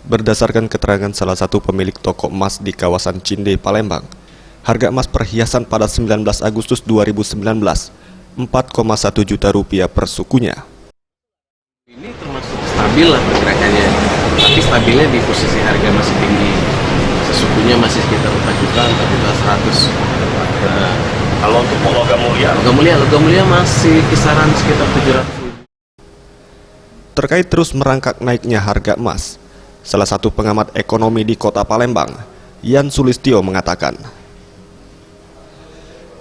Berdasarkan keterangan salah satu pemilik toko emas di kawasan Cinde, Palembang, harga emas perhiasan pada 19 Agustus 2019 4,1 juta rupiah per sukunya. Ini termasuk stabil lah pergerakannya, tapi stabilnya di posisi harga masih tinggi. Sesukunya masih sekitar 4 juta, 4 juta 100. Kalau untuk logam Logam mulia masih kisaran sekitar 700.000. Terkait terus merangkak naiknya harga emas, salah satu pengamat ekonomi di Kota Palembang, Yan Sulistyo mengatakan,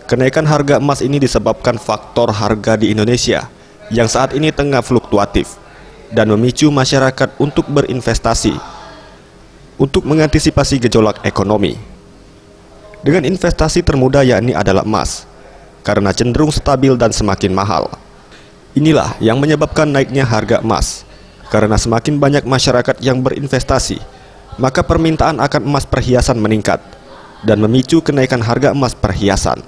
kenaikan harga emas ini disebabkan faktor harga di Indonesia yang saat ini tengah fluktuatif dan memicu masyarakat untuk berinvestasi untuk mengantisipasi gejolak ekonomi. Dengan investasi termudah yakni adalah emas, karena cenderung stabil dan semakin mahal. Inilah yang menyebabkan naiknya harga emas, karena semakin banyak masyarakat yang berinvestasi, maka permintaan akan emas perhiasan meningkat dan memicu kenaikan harga emas perhiasan.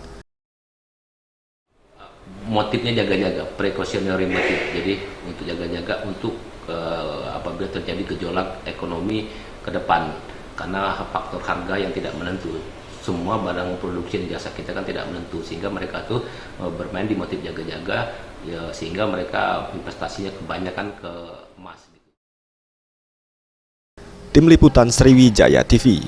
Motifnya jaga-jaga, precautionary motif. Jadi untuk jaga-jaga untuk apabila terjadi gejolak ekonomi ke depan, karena faktor harga yang tidak menentu. Semua barang produksi dan jasa kita kan tidak menentu, sehingga mereka tuh bermain di motif jaga-jaga, ya, sehingga mereka investasinya kebanyakan ke emas. Tim Liputan Sriwijaya TV.